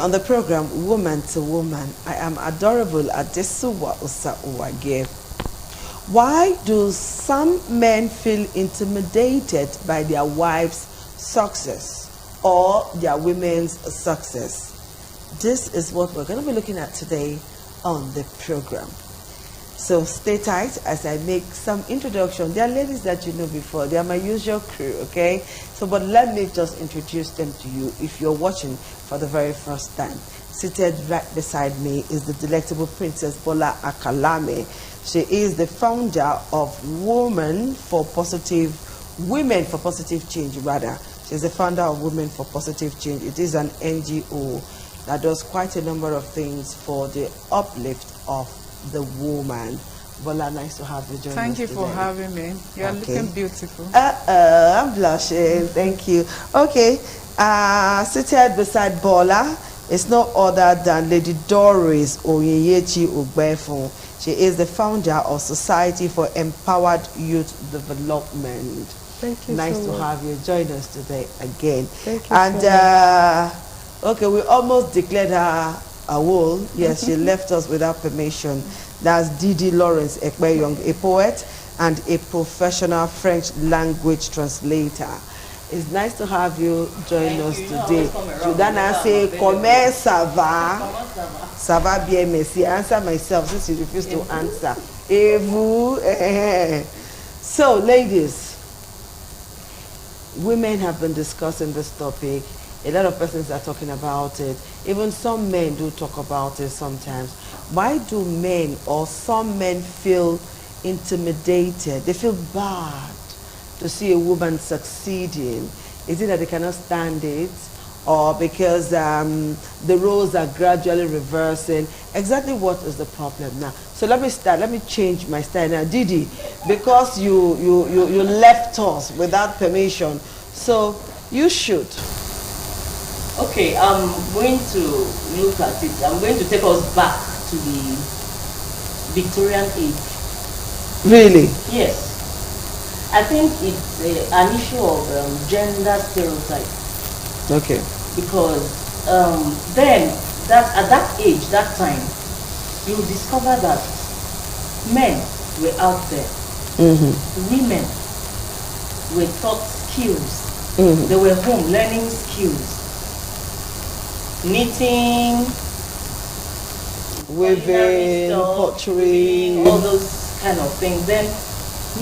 On the program Woman to Woman, I am adorable Adesuwa Osa Uwage. Why do some men feel intimidated by their wives' success or their women's success? This is what we're going to be looking at today on the program. So stay tight as I make some introduction. There are ladies that you know before. They are my usual crew, okay? So, but let me just introduce them to you if you're watching for the very first time. Seated right beside me is the delectable Princess Bola Akalame. She is the founder of Women for Positive Change, rather. She's the founder of Women for Positive Change. It is an NGO that does quite a number of things for the uplift of the woman. Bola, nice to have you join us. Thank you for having me. You're looking beautiful. I'm blushing. Thank you. Okay. Seated beside Bola is no other than Lady Doris Oyeyechi Ugbefun. She is the founder of Society for Empowered Youth Development. Thank you. Nice to have you join us today again. Thank you. And okay, we almost declared her a wall. Yes, she left us without permission. That's Didi Lawrence Ekpeyong, a poet and a professional French language translator. It's nice to have you join us today. Judana say, comment ça va? Ça va bien, merci. Answer myself since you refuse to answer. Et vous? So, ladies, women have been discussing this topic. A lot of persons are talking about it. Even some men do talk about it sometimes. Why do men or some men feel intimidated? They feel bad to see a woman succeeding. Is it that they cannot stand it? Or because the roles are gradually reversing? Exactly what is the problem now? So let me start. Let me change my style now. Didi, because you left us without permission, so you should. Okay, I'm going to look at it. I'm going to take us back to the Victorian age. Really? Yes. I think it's an issue of gender stereotype. Okay. Because then, at that age, that time, you discover that men were out there. Women were taught skills. They were home learning skills. Knitting, weaving, pottery, all those kind of things. Then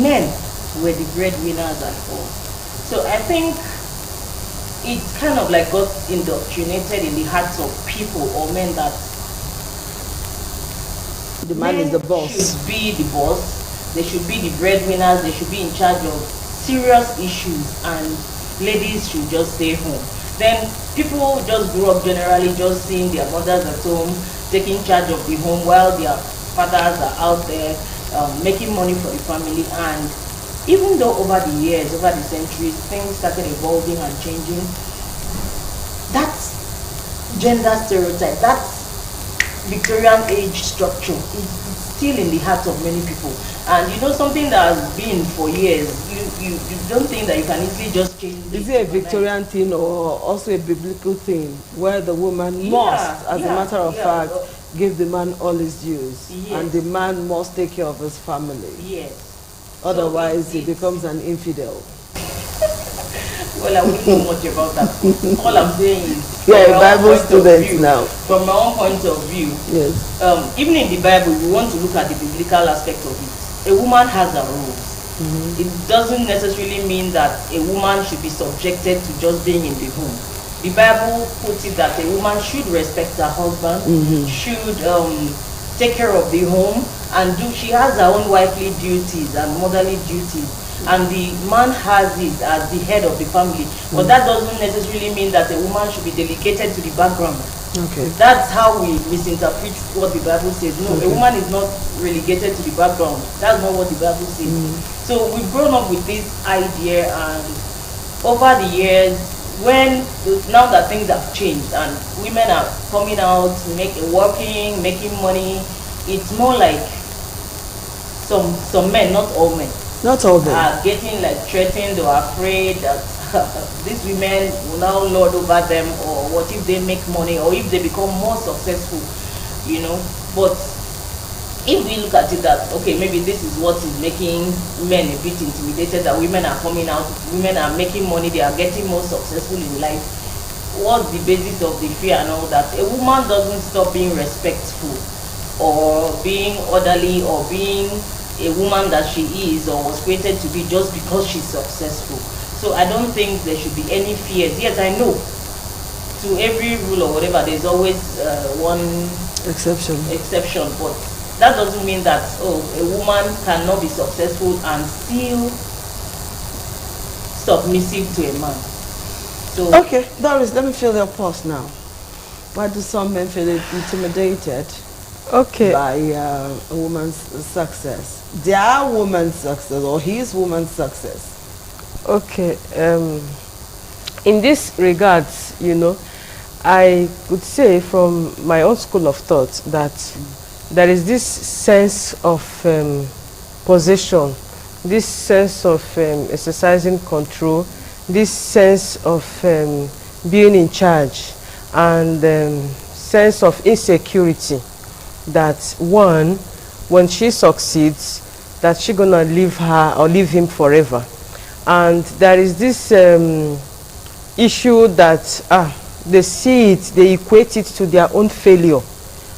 men were the breadwinners and all. So I think it kind of like got indoctrinated in the hearts of people or men that the man is the boss. Should be the boss. They should be the breadwinners. They should be in charge of serious issues, and ladies should just stay home. Then people just grew up generally just seeing their mothers at home taking charge of the home while their fathers are out there making money for the family. And even though over the years, over the centuries, things started evolving and changing, that gender stereotype, that Victorian age structure is still in the hearts of many people. And you know, something that has been for years, you don't think that you can easily just change it. Is it a Victorian thing or also a biblical thing where the woman must, as a matter of fact, give the man all his dues, and the man must take care of his family? Yes. Otherwise, he becomes an infidel. Well, I wouldn't know much about that. All I'm saying is, yeah, Bible students now. From my own point of view, yes. Even in the Bible, we want to look at the biblical aspect of it. A woman has her roles. It doesn't necessarily mean that a woman should be subjected to just being in the home. The Bible puts it that a woman should respect her husband, should take care of the home, and she has her own wifely duties and motherly duties. And the man has it as the head of the family. But that doesn't necessarily mean that a woman should be delegated to the background. Okay. That's how we misinterpret what the Bible says. No, a woman is not relegated to the background. That's not what the Bible says. So we've grown up with this idea, and over the years, now that things have changed and women are coming out, working, making money, it's more like some men, not all men, not all men, are getting like threatened or afraid that these women will now lord over them, or what if they make money, or if they become more successful, you know. But if we look at it that, okay, maybe this is what is making men a bit intimidated, that women are coming out, women are making money, they are getting more successful in life, what's the basis of the fear and all that? A woman doesn't stop being respectful or being orderly or being a woman that she is or was created to be just because she's successful. So I don't think there should be any fears. Yes, I know to every rule or whatever there's always one exception, but that doesn't mean that, oh, a woman cannot be successful and still submissive to a man. So okay, Doris, let me feel your pulse now. Why do some men feel intimidated by a woman's success? Their woman's success or his woman's success? Okay, in this regards, you know, I could say from my own school of thought that there is this sense of possession, this sense of exercising control, this sense of being in charge, and sense of insecurity that one, when she succeeds, that she gonna leave her or leave him forever. And there is this issue that they see it, they equate it to their own failure.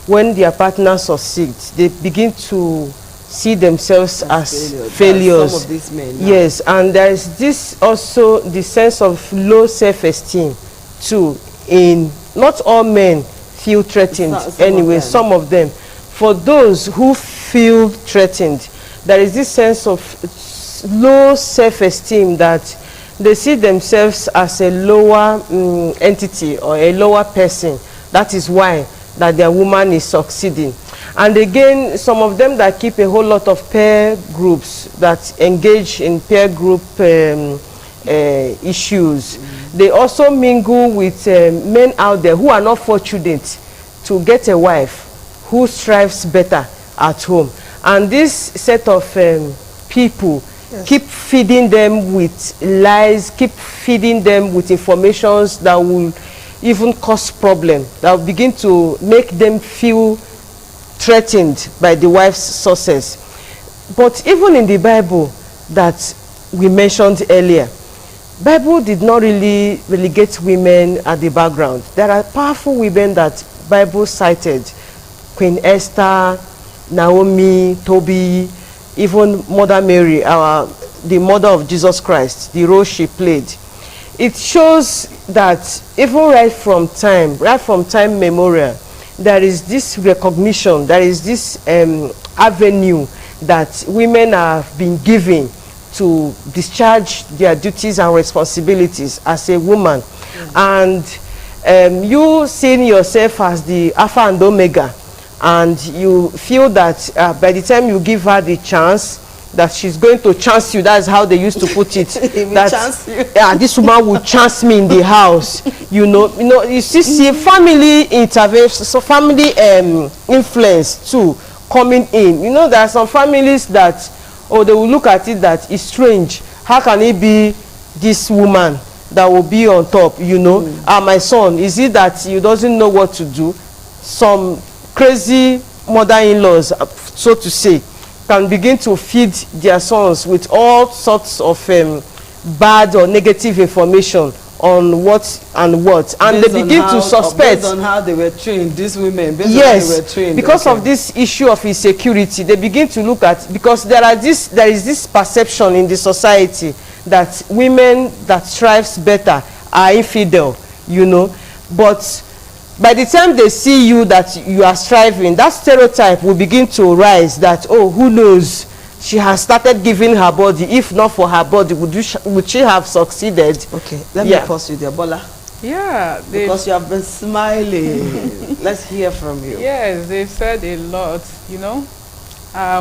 When their partner succeeds, they begin to see themselves as failures. Some of these men now. Yes, and there is this also the sense of low self-esteem too. In not all men feel threatened anyway, some of them. For those who feel threatened, there is this sense of low self-esteem that they see themselves as a lower entity or a lower person. That is why that their woman is succeeding. And again, some of them that keep a whole lot of peer groups, that engage in peer group issues, they also mingle with men out there who are not fortunate to get a wife who strives better at home. And this set of people keep feeding them with lies, keep feeding them with informations that will even cause problem, that will begin to make them feel threatened by the wife's success. But even in the Bible that we mentioned earlier, Bible did not really relegate women at the background. There are powerful women that Bible cited: Queen Esther, Naomi, Toby, even Mother Mary, the mother of Jesus Christ, the role she played. It shows that even right from time memorial, there is this recognition, there is this avenue that women have been given to discharge their duties and responsibilities as a woman. And you seeing yourself as the Alpha and Omega, and you feel that by the time you give her the chance, that she's going to chance you. That's how they used to put it. That this woman will chance me in the house. You see family intervention, so family influence too coming in. You know, there are some families that, they will look at it that it's strange. How can it be this woman that will be on top? My son, is it that he doesn't know what to do? Some crazy mother-in-laws, so to say, can begin to feed their sons with all sorts of bad or negative information on what, and they begin to suspect. Based on how they were trained, these women, based yes, on how they were trained. Because of this issue of insecurity, they begin to look at, because there is this perception in the society that women that strives better are infidel, but by the time they see you that you are striving, that stereotype will begin to rise that, who knows, she has started giving her body. If not for her body, would she have succeeded? Okay, let me pause you there, Bola. Yeah. Because you have been smiling. Let's hear from you. Yes, they've said a lot,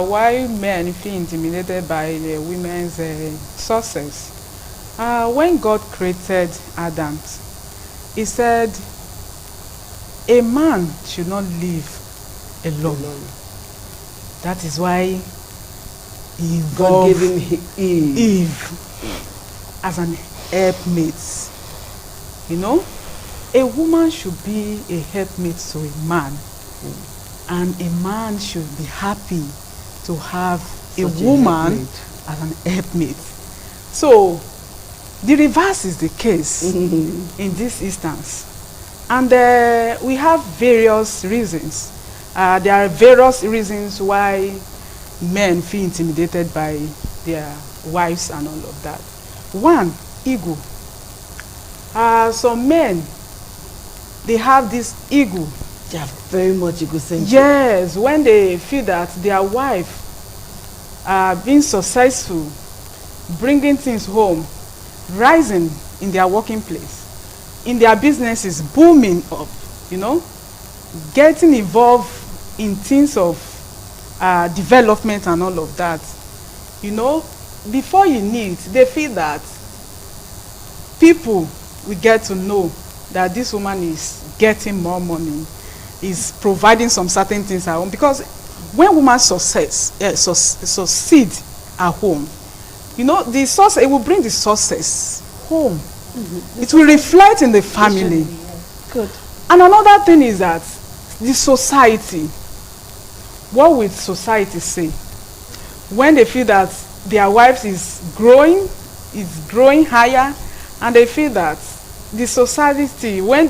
why men feel intimidated by the women's success. When God created Adam, he said, a man should not live alone. That is why he God gave him Eve as an helpmates. You know, a woman should be a helpmate to a man, and a man should be happy to have a Such a woman helpmate. as an helpmate. So the reverse is the case in this instance, and we have various reasons. There are various reasons why men feel intimidated by their wives and all of that. One, ego. Some men, they have this ego. They are very much egocentric. Yes, when they feel that their wife being successful, bringing things home, rising in their working place, in their businesses, booming up, you know, getting involved in things of development and all of that, you know, before you need, they feel that people will get to know that this woman is getting more money, is providing some certain things at home. Because when women succeed at home, you know, the success, it will bring the success home. It will reflect in the family. Good. And another thing is that the society, what will society say when they feel that their wives is growing higher, and they feel that the society, when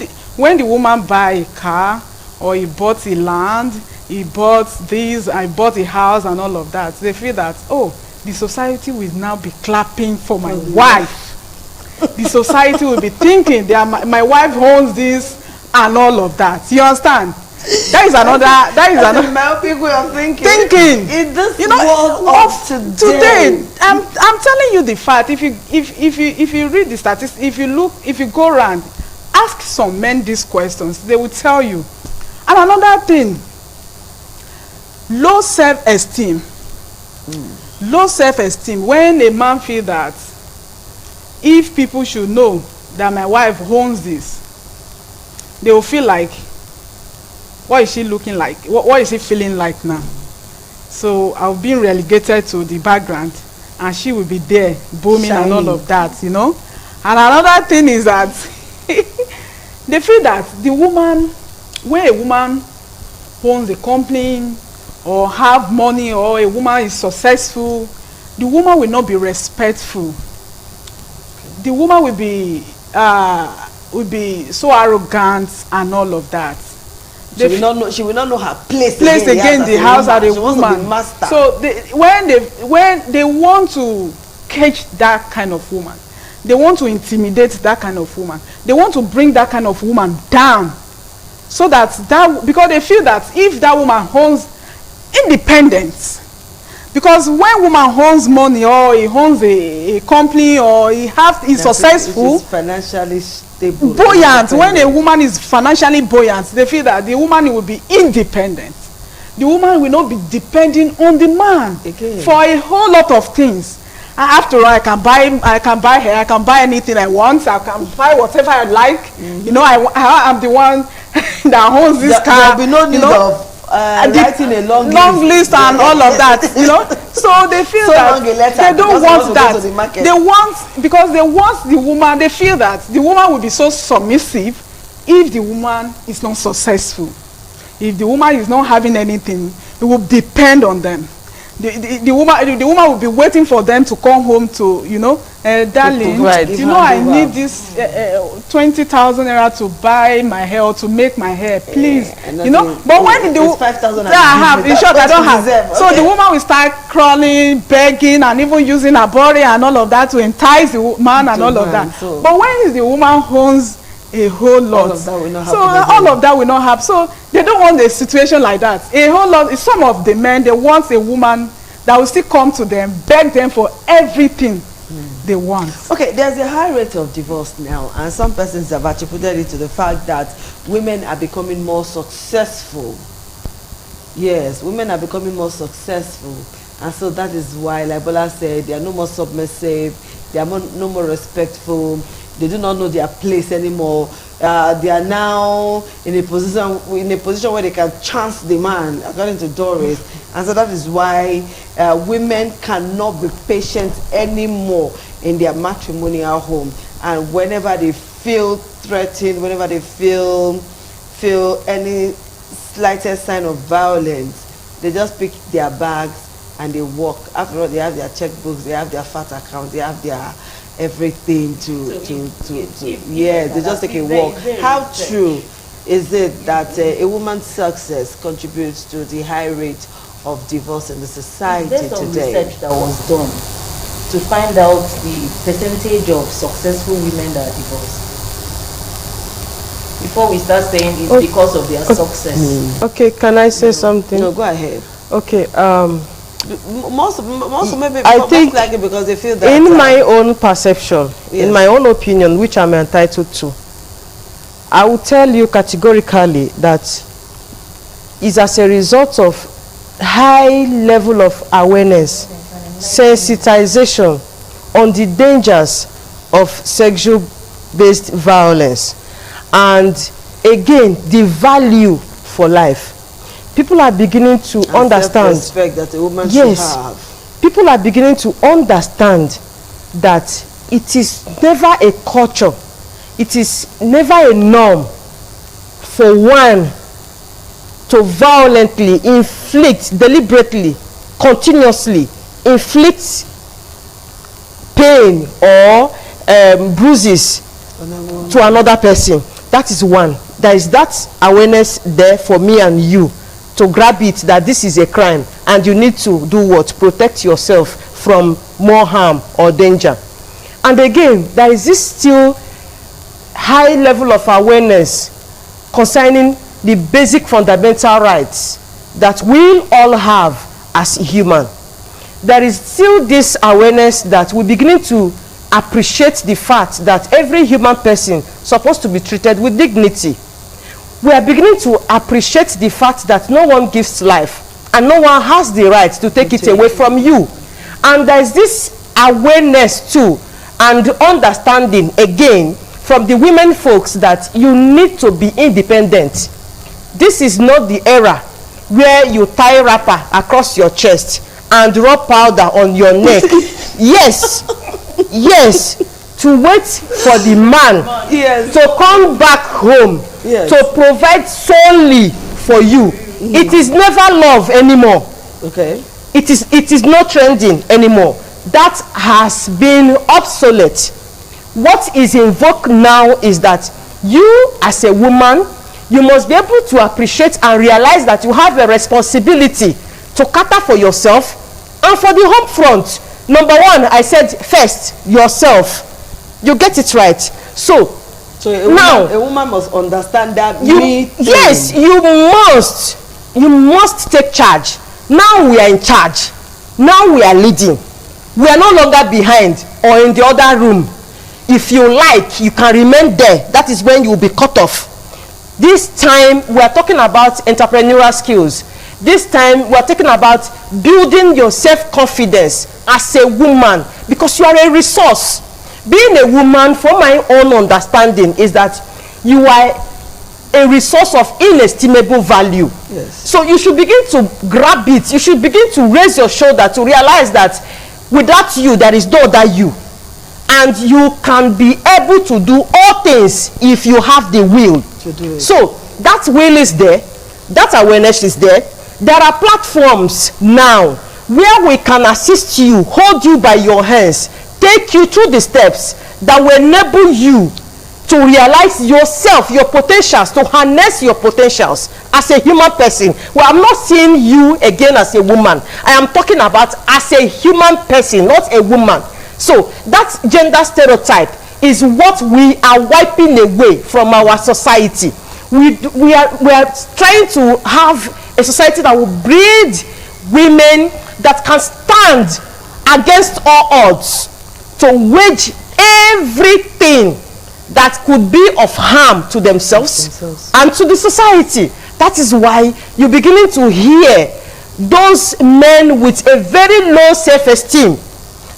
the woman buy a car, or he bought a land, he bought this, I bought a house and all of that, they feel that, oh, the society will now be clapping for my wife. The society will be thinking that my wife owns this and all of that. You understand? That is another myopic way of thinking. In this you know, world of today. I'm telling you the fact. If you read the statistics, if you go around, ask some men these questions, they will tell you. And another thing, low self-esteem. Low self-esteem. When a man feels that if people should know that my wife owns this, they will feel like, what is she looking like? What is she feeling like now? So I've been relegated to the background, and she will be there booming Shining. and all of that, you know. And another thing is that they feel that the woman, when a woman owns a company or have money, or a woman is successful, the woman will not be respectful. The woman will be so arrogant and all of that. She will not know her place again in the house as a woman. Master. So when they want to catch that kind of woman, they want to intimidate that kind of woman, they want to bring that kind of woman down, so that because they feel that if that woman owns independence, because when woman owns money, or he owns a company, or he's successful, financially stable, buoyant, when a woman is financially buoyant, they feel that the woman will be independent. The woman will not be depending on the man for a whole lot of things. And after all, I can buy hair, I can buy anything I want, I can buy whatever I like. You know, I'm the one that owns this car. There will be no need of writing a long list and all of that, you know. So they feel that they don't want that. Because they want the woman, they feel that the woman will be so submissive if the woman is not successful. If the woman is not having anything, it will depend on them. The woman will be waiting for them to come home to, you know, darling, you know, I need this 20,000 naira to buy my hair, or to make my hair, please, you know. But when the 5,000 I have, in short, I don't have. So the woman will start crawling, begging, and even using her body and all of that to entice the man and all of that. But when the woman owns a whole lot, all of that will not happen. So they don't want a situation like that. A whole lot. Some of the men, they want a woman that will still come to them, beg them for everything they want. Okay, there's a high rate of divorce now, and some persons have attributed it to the fact that women are becoming more successful. Yes, women are becoming more successful, and so that is why, like Bola said, they are no more submissive, they are no more respectful, they do not know their place anymore. They are now in a position where they can chance the man, according to Doris. And so that is why women cannot be patient anymore in their matrimonial home. and whenever they feel threatened, whenever they feel any slightest sign of violence, they just pick their bags and they walk. After all, they have their checkbooks, they have their fat account, they have their everything they just take a walk. How true is it that a woman's success contributes to the high rate of divorce in the society There's some today? research that was done to find out the percentage of successful women that are divorced. Before we start saying it's because of their success. Okay, can I say something? No, go ahead. Okay, Most maybe I think likely because they feel that in my own perception, yes. in my own opinion, which I'm entitled to, I will tell you categorically that is as a result of high level of awareness, sensitization on the dangers of sexual-based violence, and again, the value for life. People are beginning to understand that a woman yes, should have. People are beginning to understand that it is never a culture, it is never a norm for one to violently inflict, deliberately, continuously inflict pain or bruises to another person. That is one. There is that awareness there for me and you to grab it that this is a crime and you need to do what? Protect yourself from more harm or danger. And again, there is this still high level of awareness concerning the basic fundamental rights that we all have as human. There is still this awareness that we're beginning to appreciate the fact that every human person is supposed to be treated with dignity. We are beginning to appreciate the fact that no one gives life and no one has the right to take it away from you. And there is this awareness too and understanding again from the women folks that you need to be independent. This is not the era where you tie wrapper across your chest and rub powder on your neck. Yes, yes, to wait for the man Yes. to come back home to provide solely for you. It is never love anymore. Okay. It is not trending anymore. That has been obsolete. What is in vogue now is that you as a woman, you must be able to appreciate and realize that you have a responsibility to cater for yourself and for the home front. Number one, I said first, yourself. You get it right. So a woman must understand that. Yes, you must take charge. Now we are in charge. Now we are leading. We are no longer behind or in the other room. If you like, you can remain there. That is when you will be cut off. This time we are talking about entrepreneurial skills. This time we are talking about building your self-confidence as a woman, because you are a resource. Being a woman, from my own understanding, is that you are a resource of inestimable value. Yes. So you should begin to grab it. You should begin to raise your shoulder to realize that without you, there is no other you. And you can be able to do all things if you have the will to do it. So that will is there, that awareness is there. There are platforms now where we can assist you, hold you by your hands, take you through the steps that will enable you to realize yourself, your potentials, to harness your potentials as a human person. Well, I'm not seeing you again as a woman. I am talking about as a human person, not a woman. So that gender stereotype is what we are wiping away from our society. We are trying to have a society that will breed women that can stand against all odds to wage everything that could be of harm to themselves and to the society. That is why you're beginning to hear those men with a very low self-esteem,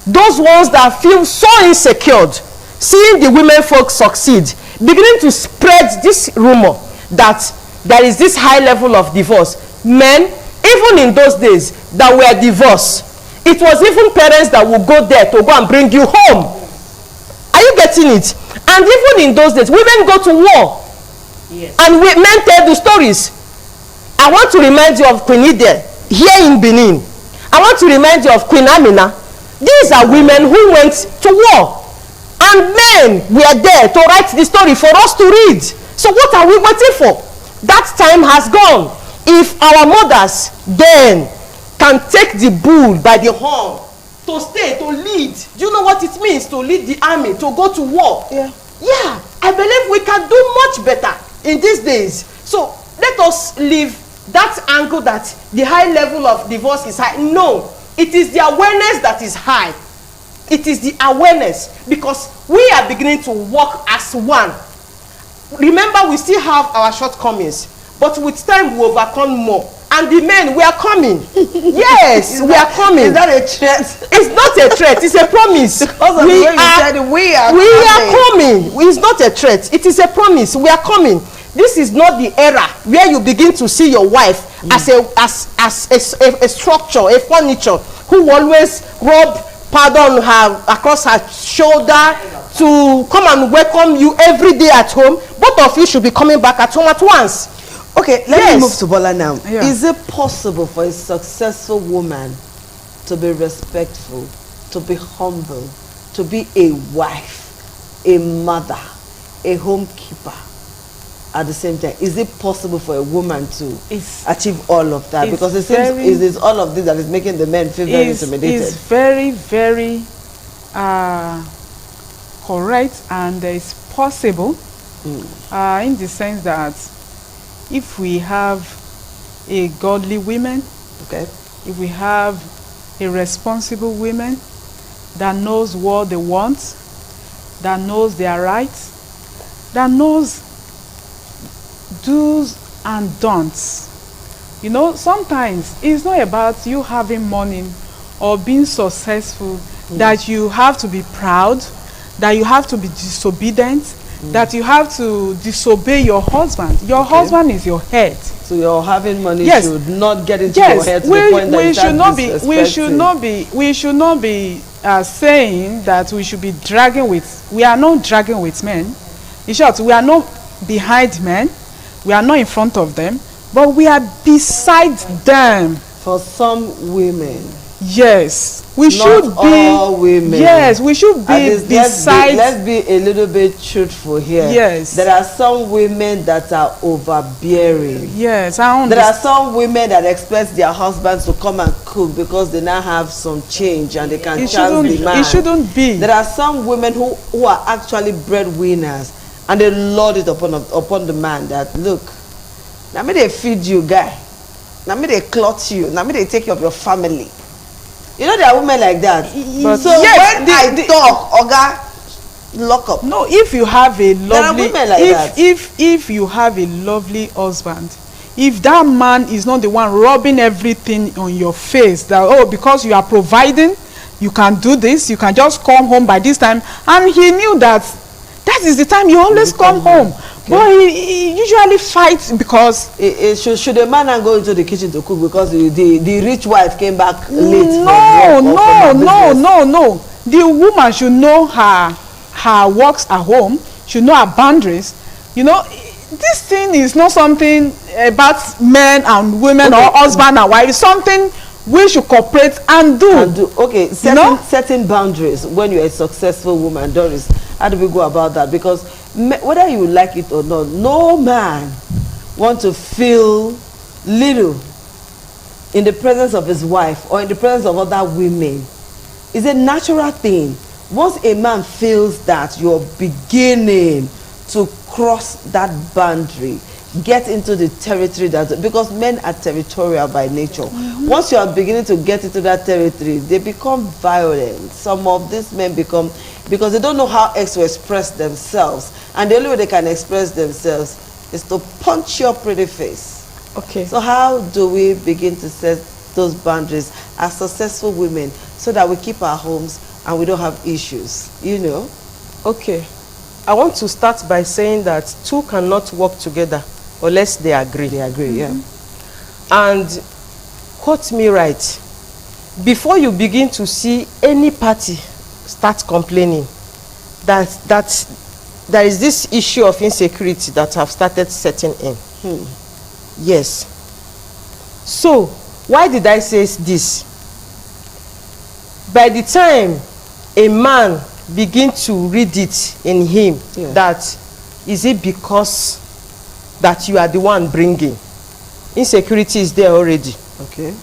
those ones that feel so insecure, seeing the women folk succeed, beginning to spread this rumor that there is this high level of divorce. Men, even in those days that were divorced, it was even parents that would go there to go and bring you home. Are you getting it? And even in those days, women go to war. Yes. And men tell the stories. I want to remind you of Queen Ide here in Benin. I want to remind you of Queen Amina. These are women who went to war. And men were there to write the story for us to read. So what are we waiting for? That time has gone. If our mothers then can take the bull by the horn to stay, to lead. Do you know what it means to lead the army, to go to war? Yeah. Yeah, I believe we can do much better in these days. So let us leave that angle that the high level of divorce is high. No, it is the awareness that is high. It is the awareness, because we are beginning to work as one. Remember, we still have our shortcomings, but with time we overcome more. And the men, we are coming. Yes, we are coming. Is that a threat? It's not a threat, it's a promise. Because of the way you said it, we are coming. It's not a threat, it is a promise. We are coming. This is not the era where you begin to see your wife as a structure, a furniture, who always rub powder on her, across her shoulder to come and welcome you every day at home. Both of you should be coming back at home at once. Okay, let me move to Bola now. Yeah. Is it possible for a successful woman to be respectful, to be humble, to be a wife, a mother, a homekeeper at the same time? Is it possible for a woman to achieve all of that? Because it seems it is all of this that is making the men feel very intimidated. It's very, very correct, and it's possible in the sense that if we have a godly women, okay, if we have a responsible women that knows what they want, that knows their rights, that knows do's and don'ts. You know, sometimes it's not about you having money or being successful that you have to be proud, that you have to be disobedient, that you have to disobey your husband. Your husband is your head. So your having money Yes. should not get into your head to the point that we should not be saying that we should be dragging with. We are not dragging with men. In short, we are not behind men. We are not in front of them, but we are beside them. For some women, yes, we not should be. all women. Yes, we should At be least beside. let's be a little bit truthful here. Yes. There are some women that are overbearing. Yes, I There are understand. some women that expect their husbands to come and cook because they now have some change and they can It chance the man. it shouldn't be. There are some women who are actually breadwinners, and they lord it upon the man that, look, now me they feed you, guy. Now me they clothe you. Now me they take care of your family. You know there are women like that. But So yes, when I talk, Oga, lock up. No, if you have a lovely, women like that. if you have a lovely husband, if that man is not the one rubbing everything on your face, that because you are providing, you can do this, you can just come home by this time, and he knew that is the time you always come home. Okay. But he usually fights because should a man not go into the kitchen to cook because the rich wife came back late? No. The woman should know her works at home, should know her boundaries. You know, this thing is not something about men and women or husband and wife. It's something we should cooperate and do. Okay, setting boundaries when you're a successful woman, Doris. How do we go about that? Because whether you like it or not, no man wants to feel little in the presence of his wife or in the presence of other women. It's a natural thing. Once a man feels that you're beginning to cross that boundary, get into the territory because men are territorial by nature. Once you are beginning to get into that territory, they become violent. Some of these men become, because they don't know how else to express themselves, and the only way they can express themselves is to punch your pretty face. Okay. So how do we begin to set those boundaries as successful women so that we keep our homes and we don't have issues, you know? Okay. I want to start by saying that two cannot work together unless they agree. They agree, yeah. And quote me right, before you begin to see any party start complaining, that there is this issue of insecurity that have started setting in. Yes. So why did I say this? By the time a man begin to read it in him, that is it because that you are the one bringing, insecurity is there already. Okay.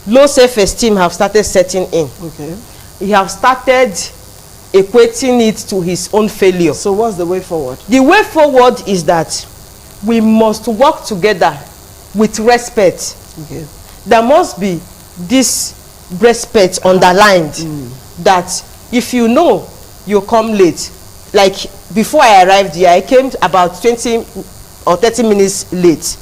Low self-esteem have started setting in. Okay. He have started equating it to his own failure. So what's the way forward? The way forward is that we must work together with respect. Okay. There must be this respect underlined, that if you know you come late, like before I arrived here, I came about 20 or 30 minutes late.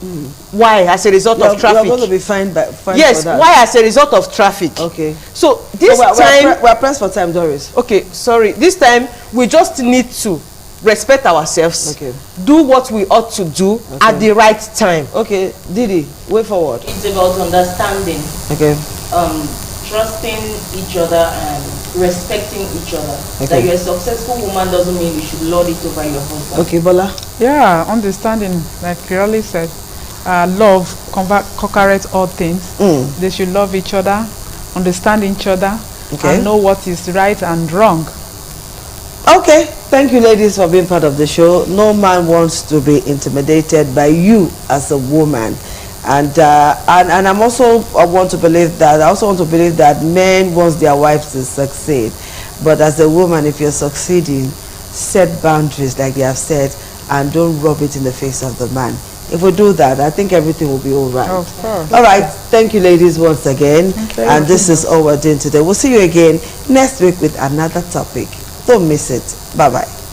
Why? As a result of traffic. You're going to be fined yes, for that. why? As a result of traffic. Okay. So this time we're pressed for time, Doris. okay, sorry, this time we just need to respect ourselves. Okay. Do what we ought to do at the right time. Okay, Didi, way forward. It's about understanding, Okay. trusting each other and respecting each other. Okay. That you're a successful woman doesn't mean you should lord it over your husband. Okay, Bola. Yeah, understanding, like Kirali said, love conquereth all things. They should love each other, understand each other, and know what is right and wrong. Okay, thank you ladies for being part of the show. No man wants to be intimidated by you as a woman. And I also want to believe that men want their wives to succeed. But as a woman, if you're succeeding, set boundaries like they have said, and don't rub it in the face of the man. If we do that, I think everything will be all right. Of course. All right, thank you ladies once again. And this is all we're doing today. We'll see you again next week with another topic. Don't miss it. Bye-bye.